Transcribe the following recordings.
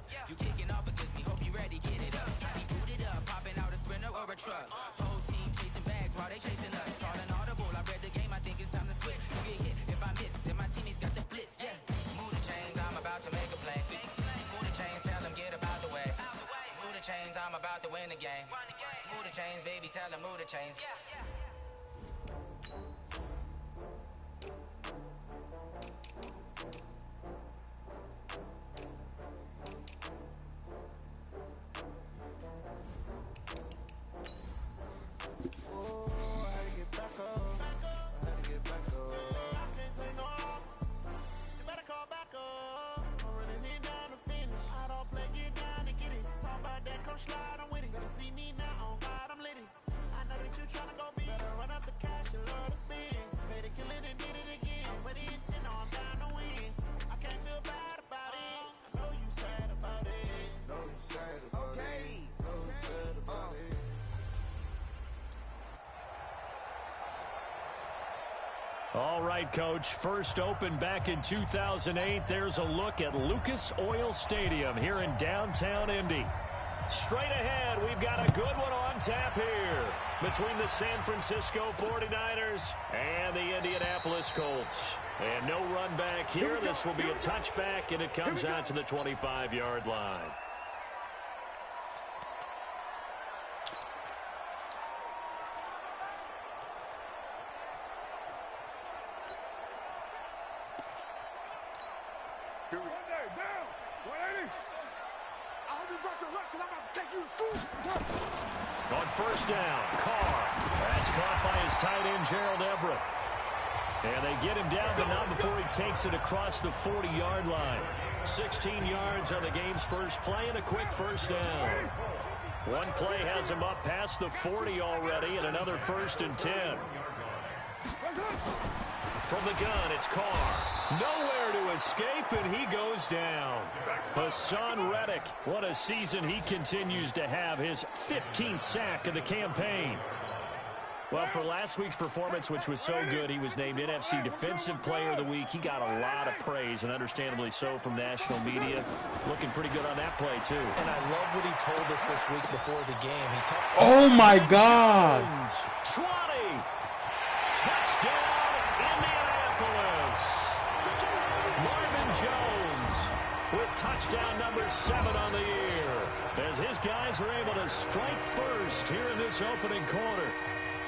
up. You kicking off against me, hope you ready, get it up. I be booted up, popping out a sprinter or a truck. Whole team chasing bags while they chasing us. Calling audible, I read the game, I think it's time to switch. You get hit if I miss, then my teammates got the blitz, yeah. Move the chains, I'm about to make a play. Move the chains, tell them get about the way. Move the chains, I'm about to win the game. Move the chains, baby, tell them move the chains. All right, Coach. First opened back in 2008. There's a look at Lucas Oil Stadium here in downtown Indy. Straight ahead, we've got a good one on tap here between the San Francisco 49ers and the Indianapolis Colts. And no run back here. This will be a touchback, and it comes out to the 25-yard line. On first down, Carr. That's caught by his tight end, Gerald Everett. And they get him down, but not before he takes it across the 40-yard line. 16 yards on the game's first play and a quick first down. One play has him up past the 40 already, and another 1st and 10. From the gun, it's Carr. Nowhere to escape, and he goes down. Hassan Reddick, what a season he continues to have, his 15th sack of the campaign. Well, for last week's performance, which was so good, he was named NFC Defensive Player of the Week. He got a lot of praise, and understandably so, from national media. Looking pretty good on that play, too. And I love what he told us this week before the game. He talked. Oh, my God. 20. Touchdown, Indianapolis. Marvin Jones with touchdown number 7 on the year, as his guys are able to strike first here in this opening quarter.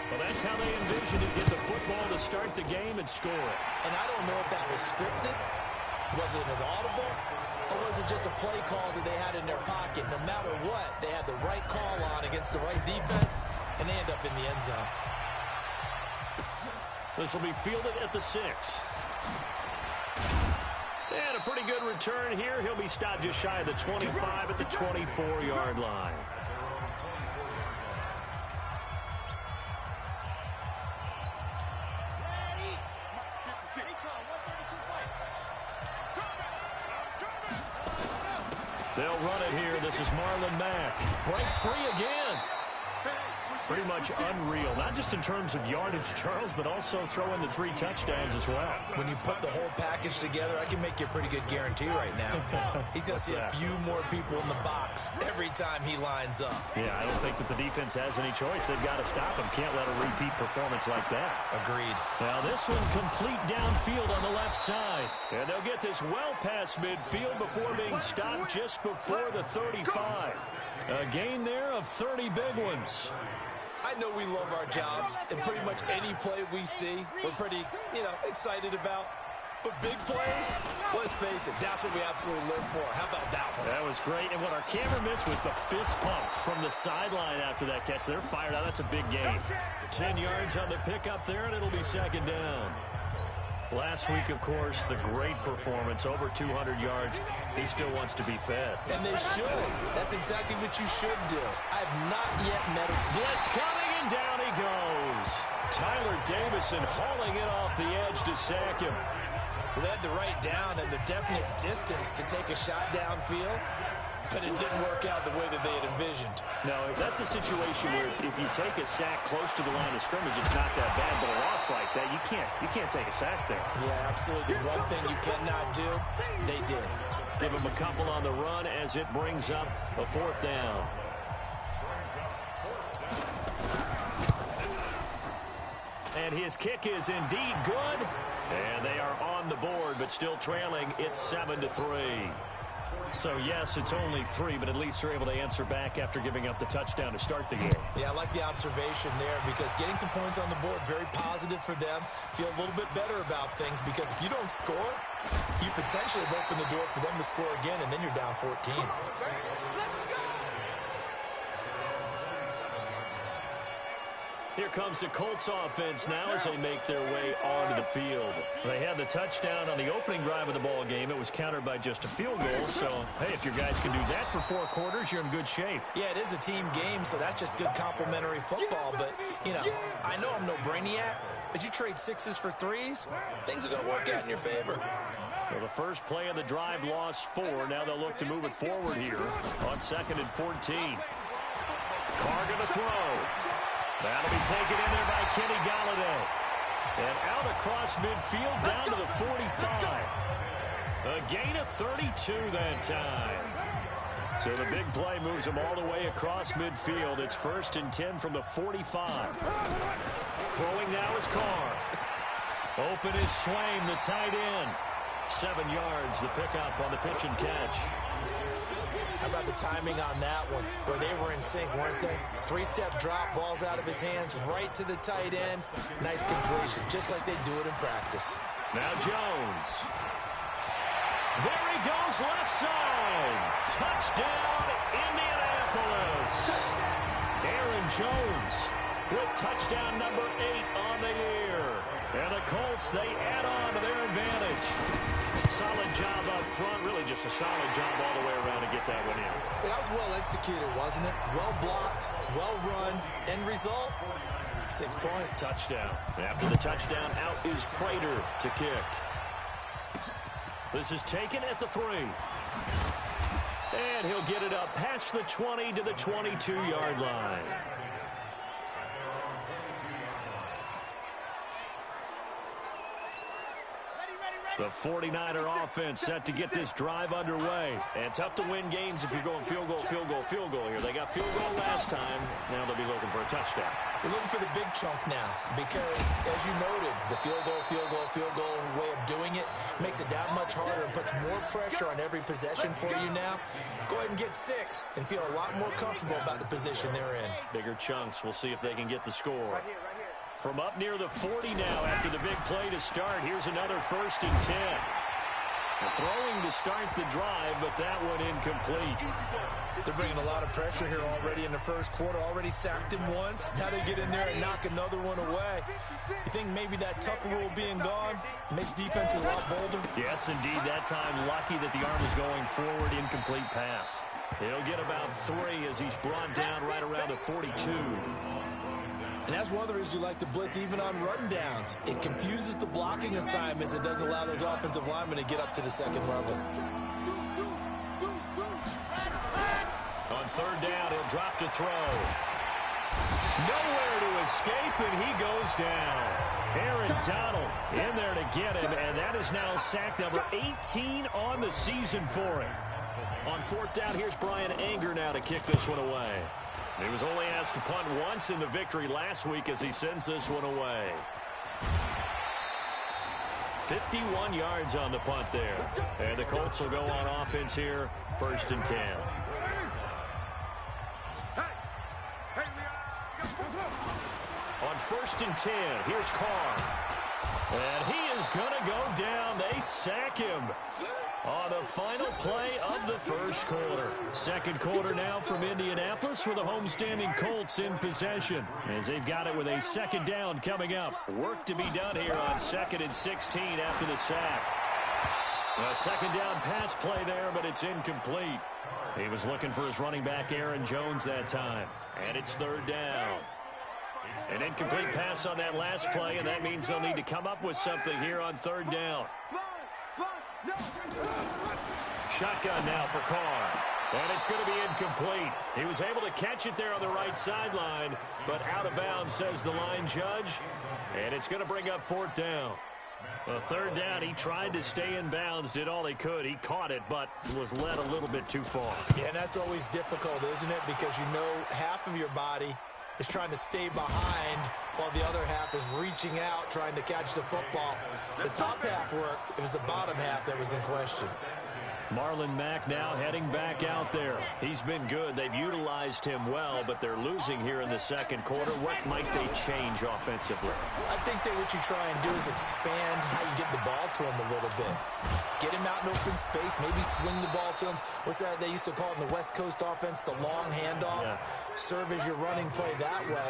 Well, that's how they envisioned it, get the football to start the game and score it. And I don't know if that was scripted. Was it an audible? Or was it just a play call that they had in their pocket? No matter what, they had the right call on against the right defense, and they end up in the end zone. This will be fielded at the 6. And a pretty good return here. He'll be stopped just shy of the 25 at the 24-yard line. They'll run it here. This is Marlon Mack. Breaks free again. Pretty much unreal, not just in terms of yardage, Charles, but also throw in the 3 touchdowns as well. When you put the whole package together, I can make you a pretty good guarantee right now. He's going to see a few more people in the box every time he lines up. Yeah, I don't think that the defense has any choice. They've got to stop him. Can't let a repeat performance like that. Agreed. Now this one complete downfield on the left side. And they'll get this well past midfield before being stopped just before the 35. A gain there of 30 big ones. I know we love our jobs, and pretty much any play we see, we're pretty, excited about. But big plays, let's face it, that's what we absolutely live for. How about that one? That was great, and what our camera missed was the fist pumps from the sideline after that catch. They're fired out. That's a big gain. 10 yards on the pickup there, and it'll be 2nd down. Last week, of course, the great performance, over 200 yards. He still wants to be fed. And they should. That's exactly what you should do. I've not yet met a blitz coming, and down he goes. Tyler Davison hauling it off the edge to sack him. They had the right down and the definite distance to take a shot downfield, but it didn't work out the way that they had envisioned. No, that's a situation where if you take a sack close to the line of scrimmage, it's not that bad, but a loss like that, you can't take a sack there. Yeah, absolutely. The one thing you cannot do, they did. Give him a couple on the run as it brings up a 4th down. And his kick is indeed good. And they are on the board, but still trailing. It's 7-3. So, yes, it's only 3, but at least they're able to answer back after giving up the touchdown to start the game. Yeah, I like the observation there because getting some points on the board, very positive for them. Feel a little bit better about things because if you don't score, you potentially have opened the door for them to score again, and then you're down 14. Here comes the Colts offense now as they make their way onto the field. They had the touchdown on the opening drive of the ball game. It was countered by just a field goal. So, hey, if your guys can do that for 4 quarters, you're in good shape. Yeah, it is a team game, so that's just good complementary football. But, you know, I know I'm no brainiac, but you trade 6s for 3s, things are going to work out in your favor. Well, the first play of the drive lost 4. Now they'll look to move it forward here on 2nd and 14. Carr going to throw. That'll be taken in there by Kenny Golladay. And out across midfield down to the 45. A gain of 32 that time. So the big play moves them all the way across midfield. It's 1st and 10 from the 45. Throwing now is Carr. Open is Swaim, the tight end. 7 yards, the pickup on the pitch and catch. How about the timing on that one, where they were in sync, weren't they? 3-step drop, balls out of his hands, right to the tight end. Nice completion, just like they do it in practice. Now Jones. There he goes, left side. Touchdown, Indianapolis. Aaron Jones with touchdown number 8 on the year. And the Colts, they add on to their advantage. Solid job up front, really just a solid job all the way around to get that one in. That was well executed, wasn't it? Well blocked, well run, end result, 6 points. Touchdown. After the touchdown, out is Prater to kick. This is taken at the 3. And he'll get it up past the 20 to the 22-yard line. The 49er offense set to get this drive underway. And tough to win games if you're going field goal, field goal, field goal here. They got field goal last time. Now they'll be looking for a touchdown. They're looking for the big chunk now because, as you noted, the field goal way of doing it makes it that much harder and puts more pressure on every possession for you now. Go ahead and get 6 and feel a lot more comfortable about the position they're in. Bigger chunks. We'll see if they can get the score. From up near the 40 now after the big play to start. Here's another 1st and 10. Throwing to start the drive, but that one incomplete. They're bringing a lot of pressure here already in the first quarter. Already sacked him once. Now they get in there and knock another one away. You think maybe that Tucker rule being gone makes defenses a lot bolder? Yes, indeed. That time lucky that the arm is going forward. Incomplete pass. He'll get about 3 as he's brought down right around the 42. And that's one of the reasons you like to blitz even on run downs. It confuses the blocking assignments. It doesn't allow those offensive linemen to get up to the second level. On 3rd down, he'll drop to throw. Nowhere to escape, and he goes down. Aaron Donald in there to get him, and that is now sack number 18 on the season for him. On 4th down, here's Brian Anger now to kick this one away. He was only asked to punt once in the victory last week as he sends this one away. 51 yards on the punt there. And the Colts will go on offense here, 1st and 10. On 1st and 10, here's Carr. And he is going to go down. They sack him on the final play of the first quarter. Second quarter now from Indianapolis with the homestanding Colts in possession as they've got it with a 2nd down coming up. Work to be done here on 2nd and 16 after the sack. A 2nd down pass play there, but it's incomplete. He was looking for his running back Aaron Jones that time. And it's 3rd down. An incomplete pass on that last play, and that means they'll need to come up with something here on 3rd down. Shotgun now for Carr. And it's going to be incomplete. He was able to catch it there on the right sideline, but out of bounds, says the line judge. And it's going to bring up 4th down. A third down, he tried to stay in bounds, did all he could. He caught it, but was led a little bit too far. Yeah, and that's always difficult, isn't it? Because you know half of your body is trying to stay behind while the other half is reaching out, trying to catch the football. The top half worked. It was the bottom half that was in question. Marlon Mack now heading back out there. He's been good. They've utilized him well, but they're losing here in the second quarter. What might they change offensively? I think that what you try and do is expand how you get the ball to him a little bit. Get him out in open space, maybe swing the ball to him. What's that they used to call it in the West Coast offense, the long handoff? Yeah. Serve as your running play that way,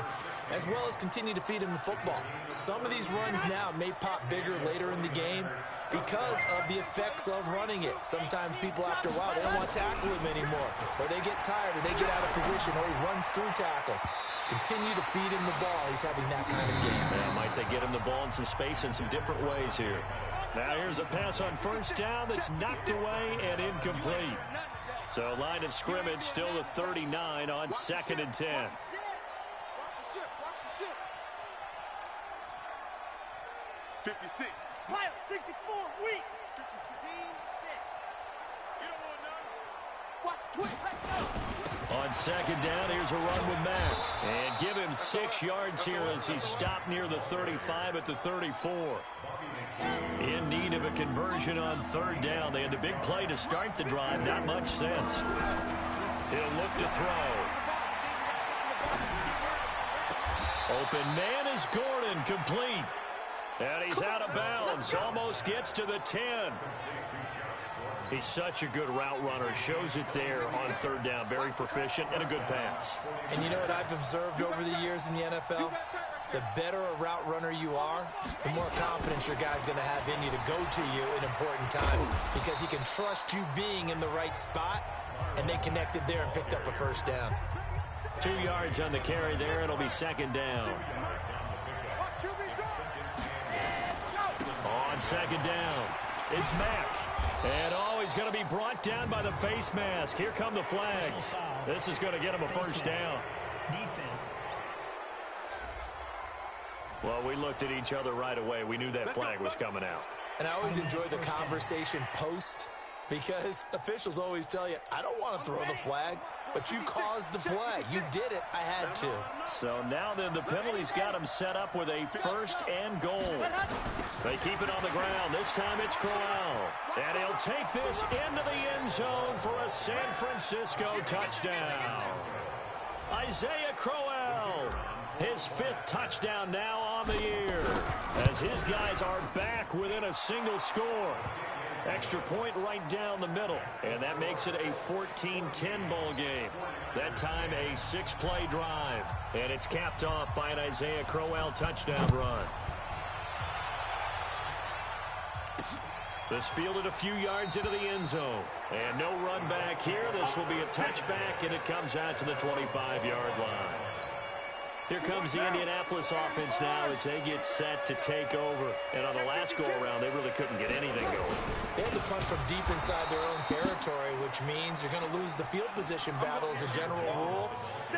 as well as continue to feed him the football. Some of these runs now may pop bigger later in the game because of the effects of running it. Sometimes people, after a while, they don't want to tackle him anymore, or they get tired, or they get out of position, or he runs through tackles. Continue to feed him the ball. He's having that kind of game. Yeah, might they get him the ball in some space in some different ways here. Now here's a pass on first down that's knocked away and incomplete. So line of scrimmage still the 39 on 2nd and 10. 56. Player, 64, weak. 56. You don't want none. Watch the twist. Let's go. On 2nd down, here's a run with Mack. And give him 6 yards here as he stopped near the 35 at the 34. In need of a conversion on 3rd down. They had the big play to start the drive. Not much sense. He'll look to throw. Open man is Gordon, complete. And he's out of bounds. Almost gets to the 10. He's such a good route runner. Shows it there on 3rd down. Very proficient and a good pass. And you know what I've observed over the years in the NFL? The better a route runner you are, the more confidence your guy's going to have in you to go to you in important times because he can trust you being in the right spot, and they connected there and picked up a first down. 2 yards on the carry there. It'll be 2nd down. On 2nd down, it's Mack. And he's going to be brought down by the face mask. Here come the flags. This is going to get him a first down. Defense. Well, we looked at each other right away. We knew that flag was coming out. And I always enjoy the conversation post because officials always tell you, I don't want to throw the flag, but you caused the play. You did it. I had to. So now then the penalty's got him set up with a 1st and goal. They keep it on the ground. This time it's Crowell. And he'll take this into the end zone for a San Francisco touchdown. Isaiah Crowell. His 5th touchdown now on the year as his guys are back within a single score. Extra point right down the middle, and that makes it a 14-10 ball game. That time a 6-play drive, and it's capped off by an Isaiah Crowell touchdown run. This fielded a few yards into the end zone, and no run back here. This will be a touchback, and it comes out to the 25-yard line. Here comes the Indianapolis offense now as they get set to take over. And on the last go-around, they really couldn't get anything going. They had to punt from deep inside their own territory, which means you're going to lose the field position battle as a general rule.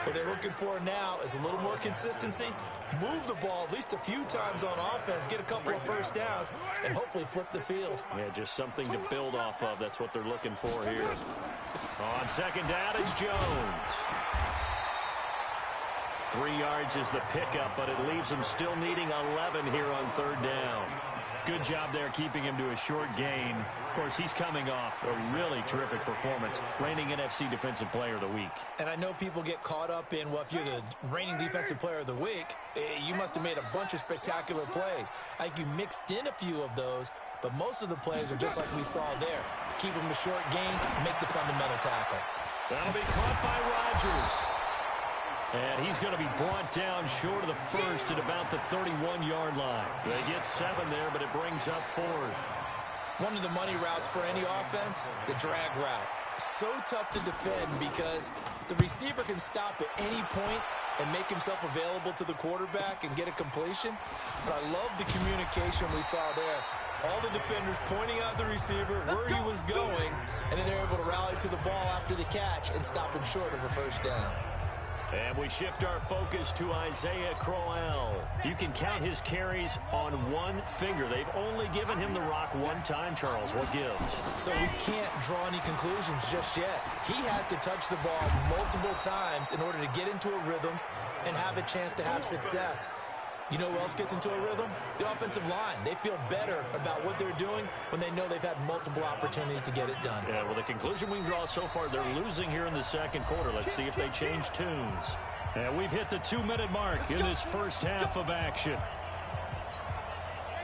What they're looking for now is a little more consistency, move the ball at least a few times on offense, get a couple of first downs, and hopefully flip the field. Yeah, just something to build off of. That's what they're looking for here. On 2nd down, it's Jones. 3 yards is the pickup, but it leaves them still needing 11 here on 3rd down. Good job there keeping him to a short gain. Of course, he's coming off a really terrific performance, reigning NFC Defensive Player of the Week. And I know people get caught up in, well, if you're the reigning Defensive Player of the Week, you must have made a bunch of spectacular plays. I think you mixed in a few of those, but most of the plays are just like we saw there. Keep them to short gains, make the fundamental tackle. That'll be caught by Rodgers. And he's going to be brought down short of the 1st at about the 31-yard line. They get 7 there, but it brings up 4th. One of the money routes for any offense, the drag route. So tough to defend because the receiver can stop at any point and make himself available to the quarterback and get a completion. But I love the communication we saw there. All the defenders pointing out the receiver, where he was going, and then they're able to rally to the ball after the catch and stop him short of a first down. And we shift our focus to Isaiah Crowell. You can count his carries on one finger. They've only given him the rock one time, Charles. What gives? So we can't draw any conclusions just yet. He has to touch the ball multiple times in order to get into a rhythm and have a chance to have success. You know who else gets into a rhythm? The offensive line. They feel better about what they're doing when they know they've had multiple opportunities to get it done. Yeah, well, the conclusion we can draw so far, they're losing here in the second quarter. Let's see if they change tunes. And we've hit the 2-minute mark in this first half of action.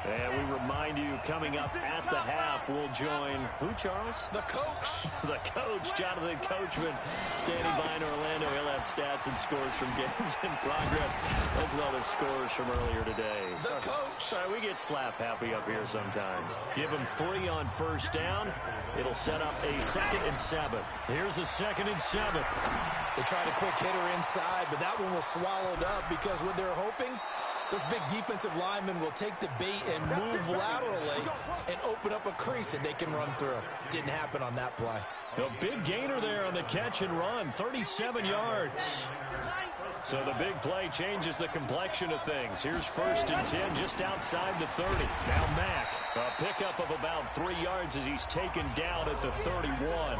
And we remind you, coming up at the half, we'll join who, Charles? The coach. The coach, Jonathan Coachman, standing by in Orlando. He'll have stats and scores from games in progress, as well as scores from earlier today. The coach. Sorry, we get slap happy up here sometimes. Give him 3 on first down. It'll set up a 2nd and 7. Here's a 2nd and 7. They tried a quick hitter inside, but that one was swallowed up because what they're hoping, those big defensive linemen will take the bait and move laterally and open up a crease that they can run through. Didn't happen on that play. A big gainer there on the catch and run, 37 yards. So the big play changes the complexion of things. Here's 1st and 10 just outside the 30. Now Mack, a pickup of about 3 yards as he's taken down at the 31.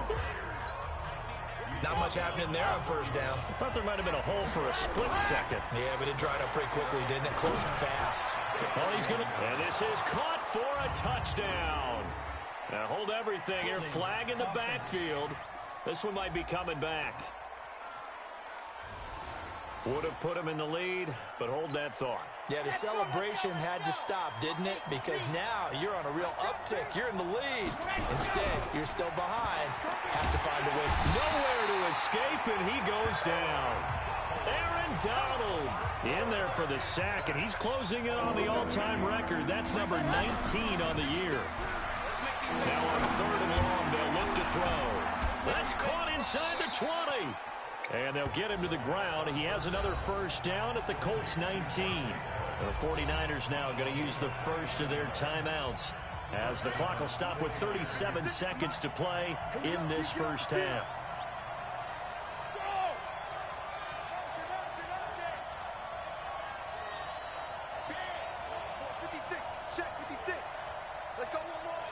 Not much happening there on first down. I thought there might have been a hole for a split second. Yeah, but it dried up pretty quickly, didn't it? Closed fast. Well, he's going to... And this is caught for a touchdown. Now hold everything here. Flag in the backfield. This one might be coming back. Would have put him in the lead, but hold that thought. Yeah, the celebration had to stop, didn't it? Because now you're on a real uptick. You're in the lead. Instead, you're still behind. Have to find a way. Nowhere to escape, and he goes down. Aaron Donald in there for the sack, and he's closing in on the all-time record. That's number 19 on the year. Now on 3rd and long, they'll look to throw. That's caught inside the 20. And they'll get him to the ground. He has another first down at the Colts 19. The 49ers now going to use the first of their timeouts as the clock will stop with 37 seconds to play in this first half. Check 56. Let's go one more.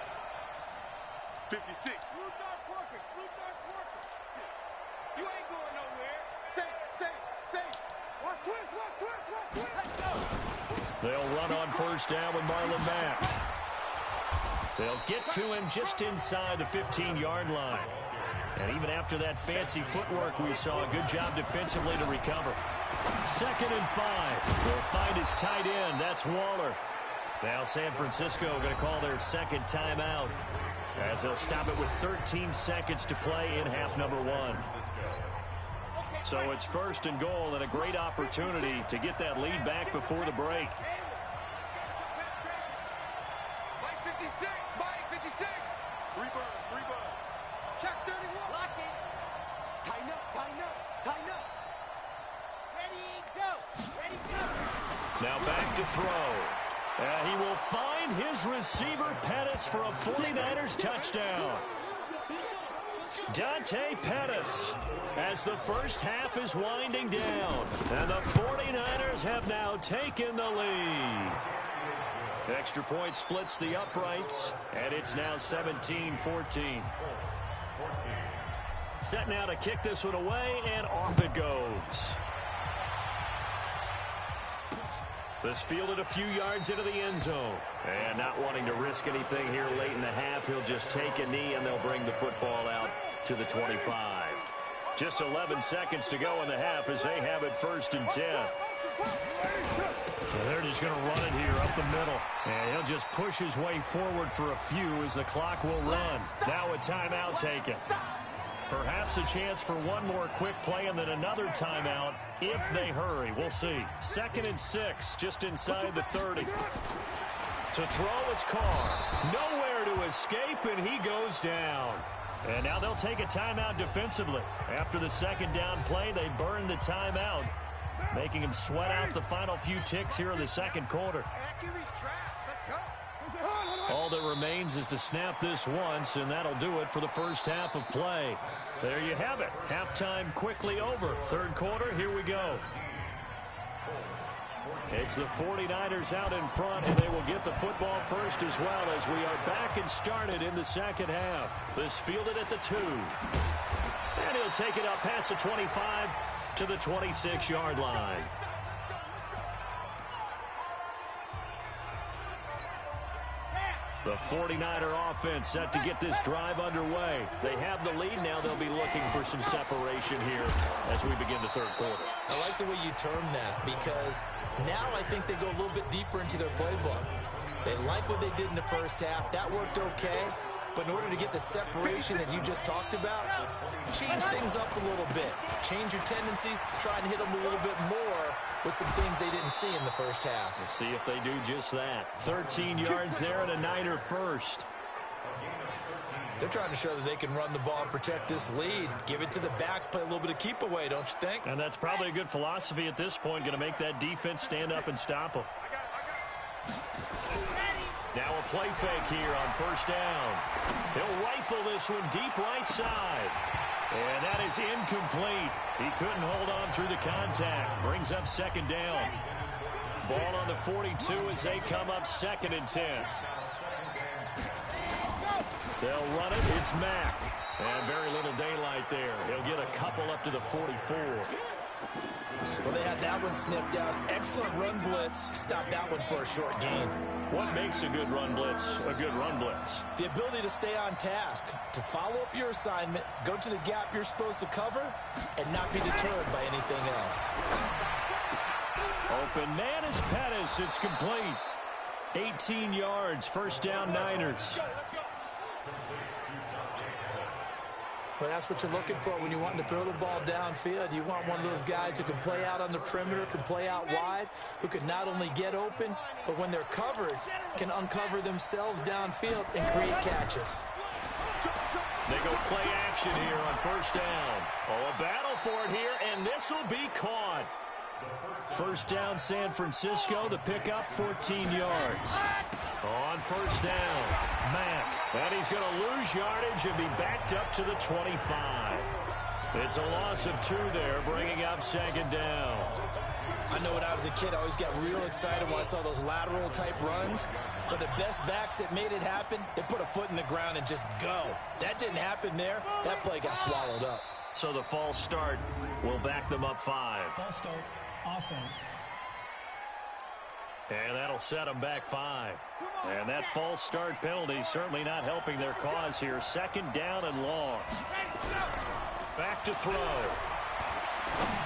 56. Blue dog workers. Blue dog workers. 6. You ain't going nowhere. Say. Watch twist. Let's go. They'll run on first down with Marlon Mack. They'll get to him just inside the 15-yard line. And even after that fancy footwork we saw, a good job defensively to recover. 2nd and 5. They'll find his tight end. That's Waller. Now San Francisco going to call their 2nd timeout as they'll stop it with 13 seconds to play in half number 1. So it's 1st and goal and a great opportunity to get that lead back before the break. Mike 56. 3 birds. Check 31. Lock it. Tighten up. Ready, go. Now back to throw. He will find his receiver, Pettis, for a 49ers touchdown. Dante Pettis, as the first half is winding down. And the 49ers have now taken the lead. Extra point splits the uprights, and it's now 17-14. Set now to kick this one away, and off it goes. This fielded a few yards into the end zone. And not wanting to risk anything here late in the half, he'll just take a knee, and they'll bring the football out to the 25. Just 11 seconds to go in the half as they have it 1st and 10. So they're just going to run it here up the middle. And he'll just push his way forward for a few as the clock will run. Now a timeout taken. Perhaps a chance for one more quick play and then another timeout if they hurry. We'll see. 2nd and 6, just inside the 30. To throw, it's Carr. Nowhere to escape, and he goes down. And now they'll take a timeout defensively. After the 2nd down play, they burn the timeout, making him sweat out the final few ticks here in the 2nd quarter. Accuracy's traps. Let's go. All that remains is to snap this once, and that'll do it for the first half of play. There you have it. Halftime quickly over. Third quarter, here we go. It's the 49ers out in front, and they will get the football first as well as we are back and started in the second half. This fielded at the 2. And he'll take it up past the 25 to the 26-yard line. The 49er offense set to get this drive underway. They have the lead now. They'll be looking for some separation here as we begin the third quarter. I like the way you term that because now I think they go a little bit deeper into their playbook. They like what they did in the first half. That worked okay. But in order to get the separation that you just talked about, change things up a little bit. Change your tendencies. Try and hit them a little bit more with some things they didn't see in the first half. We'll see if they do just that. 13 yards there and a Niner first. They're trying to show that they can run the ball and protect this lead. Give it to the backs, play a little bit of keep away, don't you think? And that's probably a good philosophy at this point, going to make that defense stand up and stop them. Now a play fake here on first down. He'll rifle this one deep right side. And that is incomplete. He couldn't hold on through the contact. Brings up second down. Ball on the 42 as they come up 2nd and 10. They'll run it. It's Mack. And very little daylight there. He'll get a couple up to the 44. Well, they had that one sniffed out. Excellent run blitz. Stop that one for a short gain. What makes a good run blitz a good run blitz? The ability to stay on task, to follow up your assignment, go to the gap you're supposed to cover, and not be deterred by anything else. Open man is Pettis. It's complete. 18 yards. First down, Niners. Well, that's what you're looking for when you're wanting to throw the ball downfield. You want one of those guys who can play out on the perimeter, can play out wide, who can not only get open, but when they're covered, can uncover themselves downfield and create catches. They go play action here on first down. Oh, a battle for it here, and this will be caught. First down, San Francisco, the pickup, 14 yards. On first down, Mack. And he's going to lose yardage and be backed up to the 25. It's a loss of 2 there, bringing up second down. I know when I was a kid, I always got real excited when I saw those lateral-type runs. But the best backs that made it happen, they put a foot in the ground and just go. That didn't happen there. That play got swallowed up. So the false start will back them up 5. False start, offense. And that'll set them back 5. And that false start penalty certainly not helping their cause here. Second down and long. Back to throw.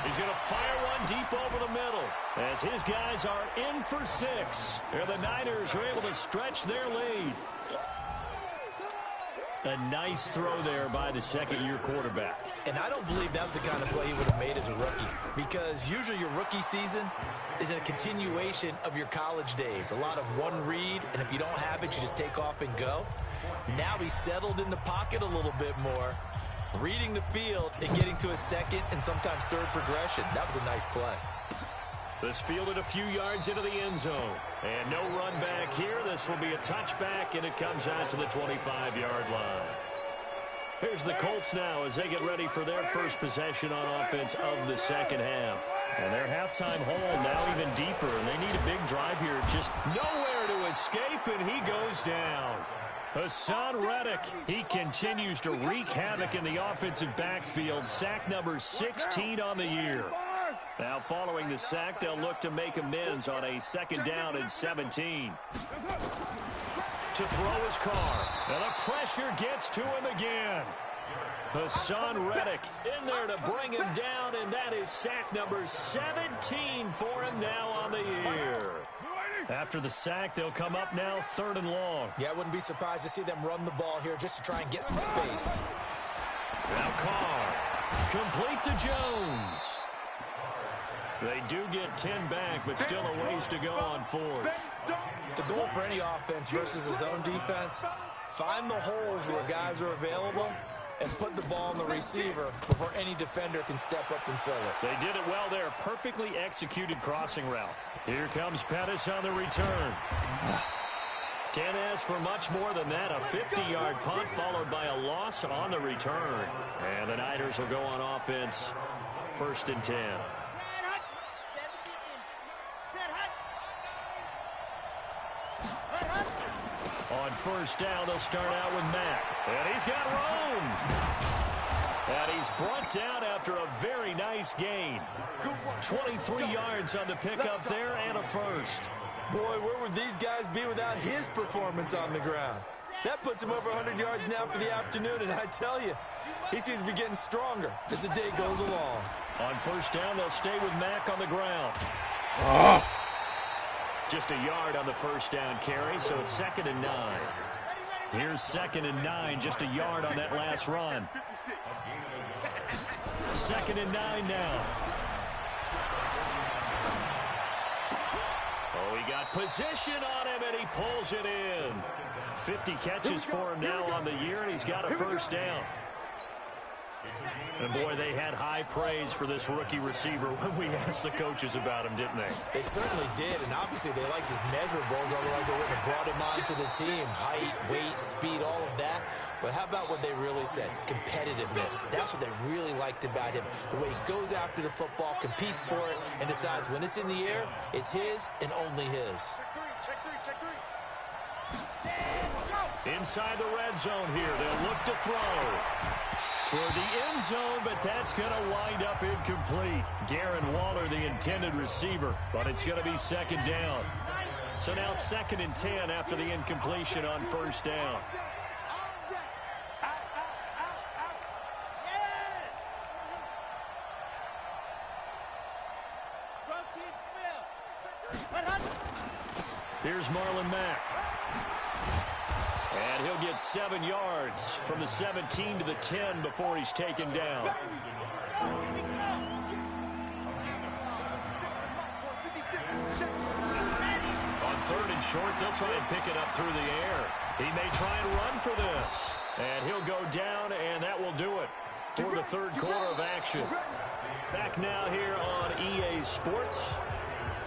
He's going to fire one deep over the middle as his guys are in for 6. And the Niners are able to stretch their lead. A nice throw there by the second-year quarterback. And I don't believe that was the kind of play he would have made as a rookie, because usually your rookie season is a continuation of your college days. A lot of one read, and if you don't have it, you just take off and go. Now he's settled in the pocket a little bit more, reading the field and getting to a second and sometimes third progression. That was a nice play. This fielded a few yards into the end zone. And no run back here. This will be a touchback, and it comes out to the 25-yard line. Here's the Colts now as they get ready for their first possession on offense of the second half. And their halftime hole now even deeper, and they need a big drive here. Just nowhere to escape, and he goes down. Hassan Reddick, he continues to wreak havoc in the offensive backfield. Sack number 16 on the year. Now following the sack, they'll look to make amends on a second down and 17. To throw his car. And the pressure gets to him again. Hassan Reddick in there to bring him down, and that is sack number 17 for him now on the year. After the sack, they'll come up now 3rd and long. Yeah, I wouldn't be surprised to see them run the ball here just to try and get some space. Now Carr, complete to Jones. They do get 10 back, but still a ways to go on 4th. The goal for any offense versus his own defense, find the holes where guys are available and put the ball on the receiver before any defender can step up and fill it. They did it well there. Perfectly executed crossing route. Here comes Pettis on the return. Can't ask for much more than that. A 50-yard punt followed by a loss on the return. And the Niners will go on offense. 1st and 10. On 1st down, they'll start out with Mack. And he's got room. And he's brought down after a very nice gain. 23 yards on the pickup there and a first. Boy, where would these guys be without his performance on the ground? That puts him over 100 yards now for the afternoon, and I tell you, he seems to be getting stronger as the day goes along. On 1st down, they'll stay with Mack on the ground. Just a yard on the 1st down carry, so it's 2nd and 9. Here's 2nd and 9, just a yard on that last run. 2nd and 9 now. Oh, he got position on him, and he pulls it in. 50 catches for him now on the year, and he's got a 1st down. And, boy, they had high praise for this rookie receiver when we asked the coaches about him, didn't they? They certainly did, and obviously they liked his measurables, otherwise they wouldn't have brought him onto the team. Height, weight, speed, all of that. But how about what they really said? Competitiveness. That's what they really liked about him. The way he goes after the football, competes for it, and decides when it's in the air, it's his and only his. Inside the red zone here, they'll look to throw. Toward the end zone, but that's going to wind up incomplete. Darren Waller, the intended receiver, but it's going to be 2nd down. So now 2nd and 10 after the incompletion on 1st down. Here's Marlon Mack. And he'll get 7 yards from the 17 to the 10 before he's taken down. On 3rd and short, they'll try and pick it up through the air. He may try and run for this. And he'll go down, and that will do it for the 3rd quarter of action. Back now here on EA Sports.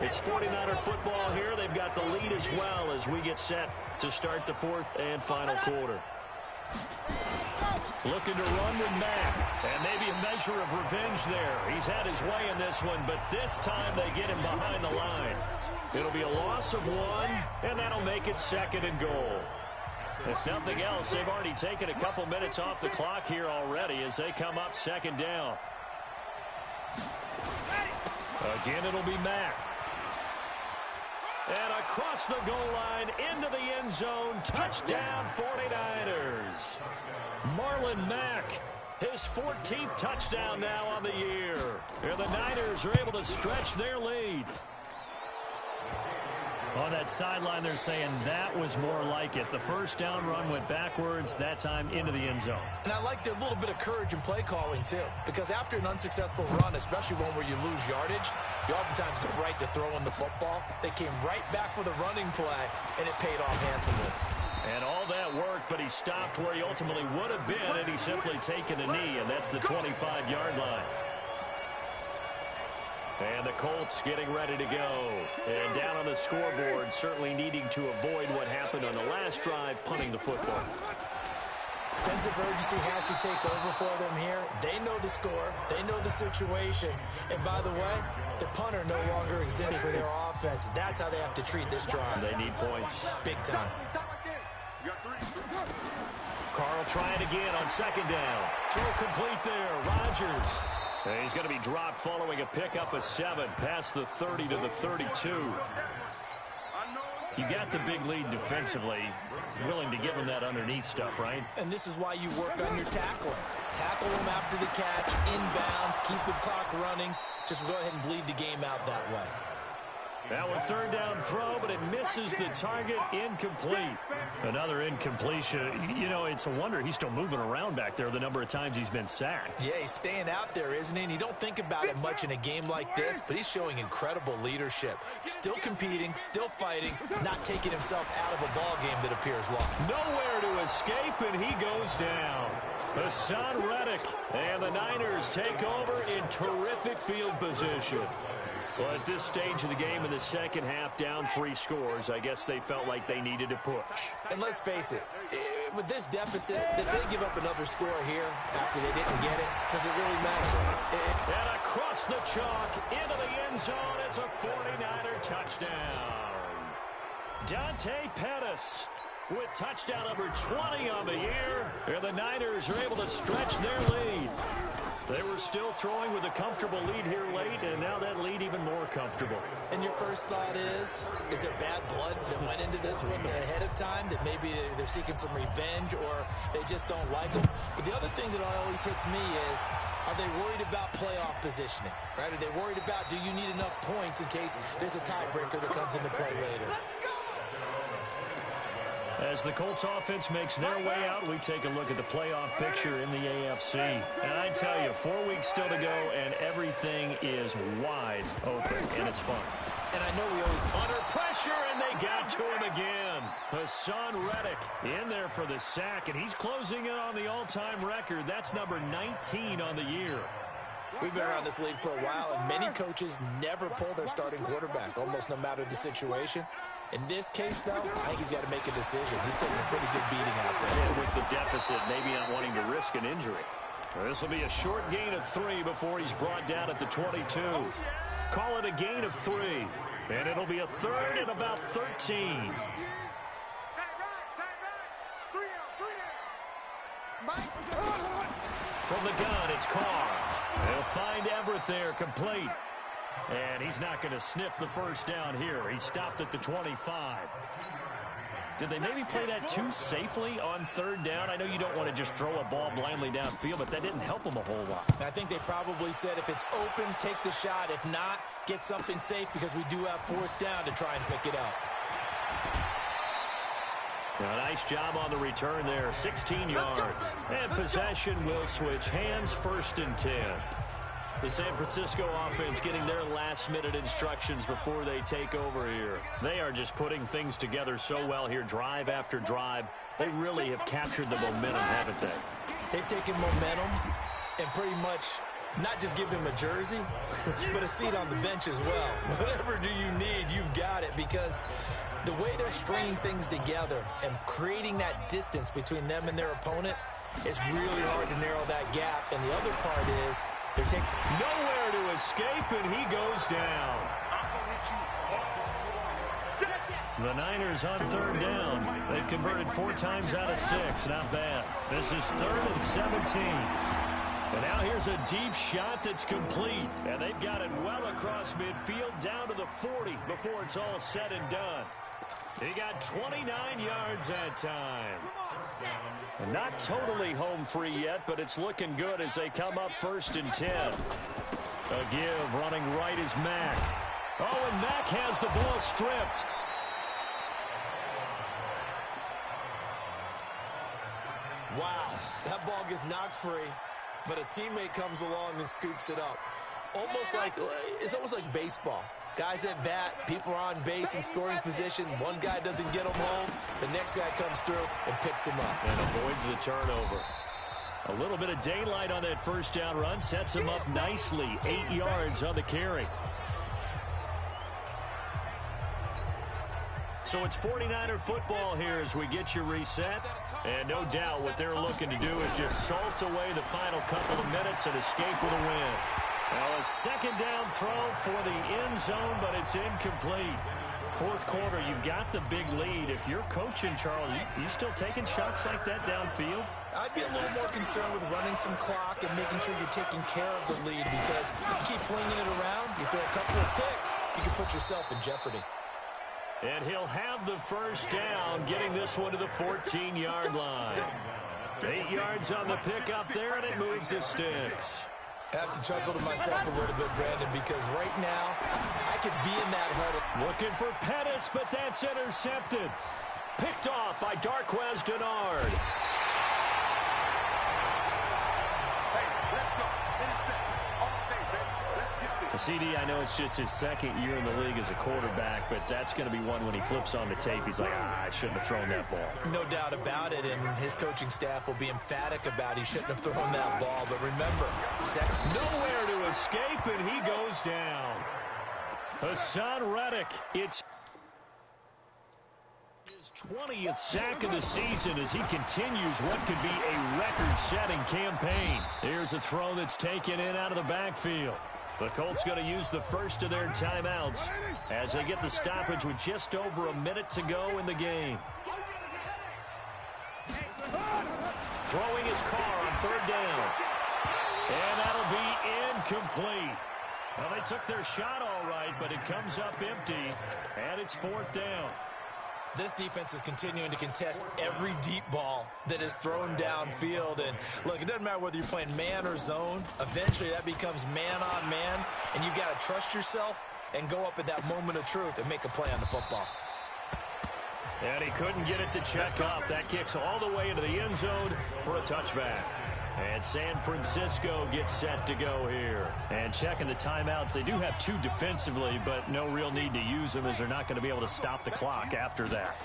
It's 49er football here. They've got the lead as well as we get set to start the 4th and final quarter. Looking to run with Mack. And maybe a measure of revenge there. He's had his way in this one, but this time they get him behind the line. It'll be a loss of 1, and that'll make it 2nd and goal. If nothing else, they've already taken a couple minutes off the clock here already as they come up 2nd down. Again, it'll be Mack. And across the goal line, into the end zone, touchdown 49ers. Marlon Mack, his 14th touchdown now on the year. And the Niners are able to stretch their lead. On that sideline, they're saying that was more like it. The 1st down run went backwards, that time into the end zone. And I like their little bit of courage in play calling, too. Because after an unsuccessful run, especially one where you lose yardage, you oftentimes go right to throwing the football. They came right back with a running play, and it paid off handsomely. And all that worked, but he stopped where he ultimately would have been, and he's simply taken a knee, and that's the 25-yard line. And the Colts getting ready to go. And down on the scoreboard, certainly needing to avoid what happened on the last drive, punting the football. Sense of urgency has to take over for them here. They know the score. They know the situation. And by the way, the punter no longer exists for their offense. That's how they have to treat this drive. They need points. Big time. Carl trying again on 2nd down. Throw complete there. Rodgers. And he's going to be dropped following a pickup of 7 past the 30 to the 32. You got the big lead defensively. Willing to give him that underneath stuff, right? And this is why you work on your tackling. Tackle them after the catch, inbounds, keep the clock running. Just go ahead and bleed the game out that way. That one 3rd down throw, but it misses the target, incomplete. Another incompletion. You know, it's a wonder he's still moving around back there the number of times he's been sacked. Yeah, he's staying out there, isn't he? And you don't think about it much in a game like this, but he's showing incredible leadership. Still competing, still fighting, not taking himself out of a ball game that appears lost. Nowhere to escape, and he goes down. Hassan Reddick and the Niners take over in terrific field position. Well, at this stage of the game in the second half, down 3 scores, I guess they felt like they needed to push. And let's face it, with this deficit, if they give up another score here after they didn't get it, does it really matter? And across the chalk, into the end zone, it's a 49er touchdown. Dante Pettis with touchdown number 20 on the year, and the Niners are able to stretch their lead. They were still throwing with a comfortable lead here late, and now that lead even more comfortable. And your first thought is there bad blood that went into this one ahead of time, that maybe they're seeking some revenge or they just don't like them? But the other thing that always hits me is, are they worried about playoff positioning? Right? Are they worried about, do you need enough points in case there's a tiebreaker that comes into play later? As the Colts offense makes their way out, we take a look at the playoff picture in the AFC. And I tell you, 4 weeks still to go, and everything is wide open, and it's fun. And I know we always... Under pressure, and they got to him again. Hassan Reddick in there for the sack, and he's closing in on the all-time record. That's number 19 on the year. We've been around this league for a while, and many coaches never pull their starting quarterback, almost no matter the situation. In this case, though, I think he's got to make a decision. He's taking a pretty good beating out there. And with the deficit, maybe not wanting to risk an injury. This will be a short gain of 3 before he's brought down at the 22. Call it a gain of 3. And it'll be a third and about 13. From the gun, it's Carr. They'll find Everett there, complete. And he's not going to sniff the first down here. He stopped at the 25. Did they maybe play that too safely on third down? I know you don't want to just throw a ball blindly downfield, but that didn't help them a whole lot. I think they probably said if it's open, take the shot. If not, get something safe because we do have fourth down to try and pick it up. A nice job on the return there, 16 yards. And possession will switch hands, 1st and 10. The San Francisco offense getting their last-minute instructions before they take over here. They are just putting things together so well here, drive after drive. They really have captured the momentum, haven't they? They've taken momentum and pretty much not just give him a jersey, but a seat on the bench as well. Whatever do you need, you've got it, because the way they're stringing things together and creating that distance between them and their opponent, it's really hard to narrow that gap. And the other part is they're taking nowhere to escape, and he goes down. The Niners on third down. They've converted 4 times out of 6. Not bad. This is 3rd and 17. And now here's a deep shot that's complete. And they've got it well across midfield down to the 40 before it's all said and done. He got 29 yards that time. And not totally home free yet, but it's looking good as they come up 1st and 10. A give running right is Mack. Oh, and Mack has the ball stripped. Wow, that ball gets knocked free, but a teammate comes along and scoops it up. It's almost like baseball. Guys at bat, people are on base in scoring position. One guy doesn't get them home. The next guy comes through and picks him up. And avoids the turnover. A little bit of daylight on that first down run. Sets him up nicely. 8 yards on the carry. So it's 49er football here as we get you reset. And no doubt what they're looking to do is just salt away the final couple of minutes and escape with a win. Well, a second down throw for the end zone, but it's incomplete. 4th quarter, you've got the big lead. If you're coaching, Charles, you still taking shots like that downfield? I'd be a little more concerned with running some clock and making sure you're taking care of the lead, because you keep flinging it around, you throw a couple of picks, you can put yourself in jeopardy. And he'll have the first down, getting this one to the 14-yard line. 8 yards on the pickup there, and it moves the sticks. I have to chuckle to myself a little bit, Brandon, because right now I could be in that huddle. Looking for Pettis, but that's intercepted. Picked off by Darquez Denard. Hey, let's go. Intercept. All day, baby. Let's get this. The CD, I know it's just his 2nd year in the league as a quarterback, but that's going to be one when he flips on the tape. He's like, I shouldn't have thrown that ball. No doubt about it, and his coaching staff will be emphatic about he shouldn't have thrown that ball. But remember, nowhere to escape, and he goes down. Hassan Reddick, it's his 20th sack of the season as he continues what could be a record-setting campaign. Here's a throw that's taken in out of the backfield. The Colts going to use the first of their timeouts as they get the stoppage with just over a minute to go in the game. Throwing his car on third down. And that'll be incomplete. Well, they took their shot all right, but it comes up empty, and it's fourth down. This defense is continuing to contest every deep ball that is thrown downfield. And, look, it doesn't matter whether you're playing man or zone. Eventually, that becomes man on man, and you've got to trust yourself and go up at that moment of truth and make a play on the football. And he couldn't get it to check up. That kicks all the way into the end zone for a touchback. And San Francisco gets set to go here. And checking the timeouts, they do have two defensively, but no real need to use them as they're not going to be able to stop the clock after that.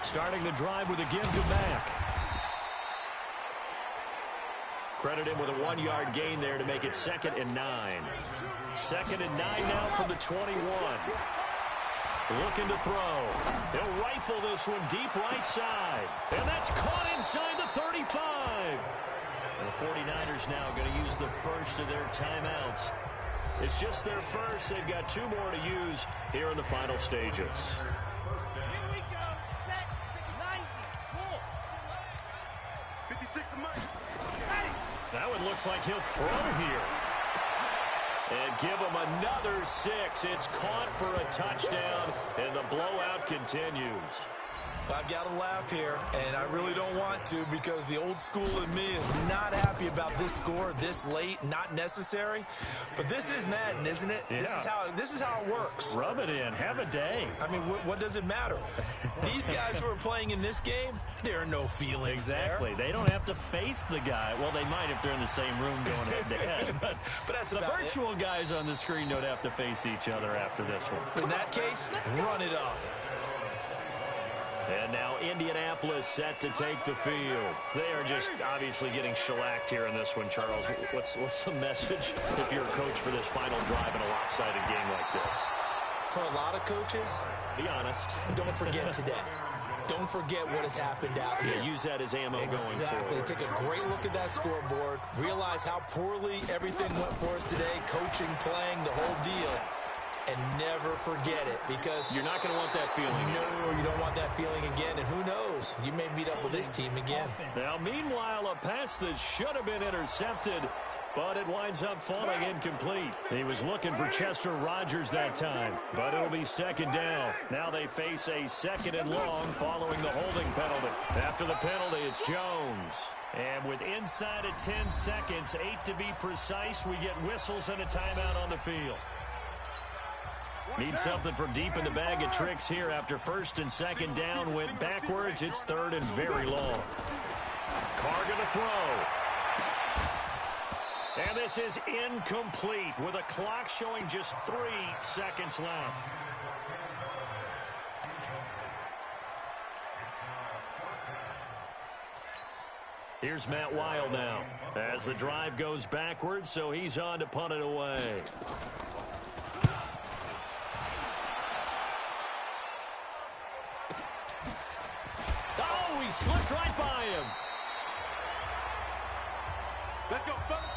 Starting the drive with a give to Mack. Credit him with a 1-yard gain there to make it 2nd and 9. 2nd and 9 now from the 21. Looking to throw. He'll rifle this one deep right side. And that's caught inside the 35. And the 49ers now going to use the first of their timeouts. It's just their first. They've got 2 more to use here in the final stages. Here we go. Set 90. Cool. 56 of mine. That one looks like he'll throw here. And give him another 6. It's caught for a touchdown, and the blowout continues. I've got to laugh here, and I really don't want to because the old school in me is not happy about this score this late, not necessary. But this is Madden, isn't it? Yeah. This is how it works. Rub it in. Have a day. I mean, what does it matter? These guys who are playing in this game, there are no feelings Exactly. there. They don't have to face the guy. Well, they might if they're in the same room going head-to-head. But that's the about virtual guys on the screen don't have to face each other after this one. In that case, run it up. And now Indianapolis set to take the field. They are just obviously getting shellacked here in this one, Charles. What's the message if you're a coach for this final drive in a lopsided game like this? For a lot of coaches, be honest. Don't forget today. Don't forget what has happened out here. Yeah, use that as ammo going Exactly. forward. Take a great look at that scoreboard. Realize how poorly everything went for us today. Coaching, playing, the whole deal. And never forget it because you're not going to want that feeling. No, you don't want that feeling again. And who knows? You may meet up with this team again. Now, meanwhile, a pass that should have been intercepted, but it winds up falling incomplete. He was looking for Chester Rogers that time, but it'll be 2nd down. Now they face a 2nd and long following the holding penalty. After the penalty, it's Jones. And with inside of 10 seconds, 8 to be precise, we get whistles and a timeout on the field. Need something from deep in the bag of tricks here after 1st and 2nd down went backwards. It's 3rd and very long. Carr going to throw. And this is incomplete with a clock showing just 3 seconds left. Here's Matt Wild now as the drive goes backwards, so he's on to punt it away. Oh, he slipped right by him. Let's go, fellas.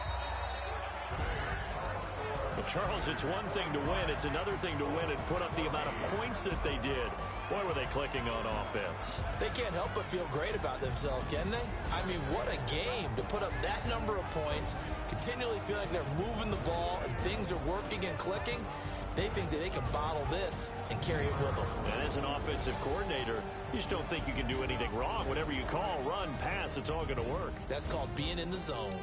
Well, Charles, it's one thing to win. It's another thing to win and put up the amount of points that they did. Boy, were they clicking on offense. They can't help but feel great about themselves, can they? I mean, what a game to put up that number of points, continually feel like they're moving the ball and things are working and clicking. They think that they can bottle this and carry it with them. And as an offensive coordinator, you just don't think you can do anything wrong. Whatever you call, run, pass, it's all going to work. That's called being in the zone.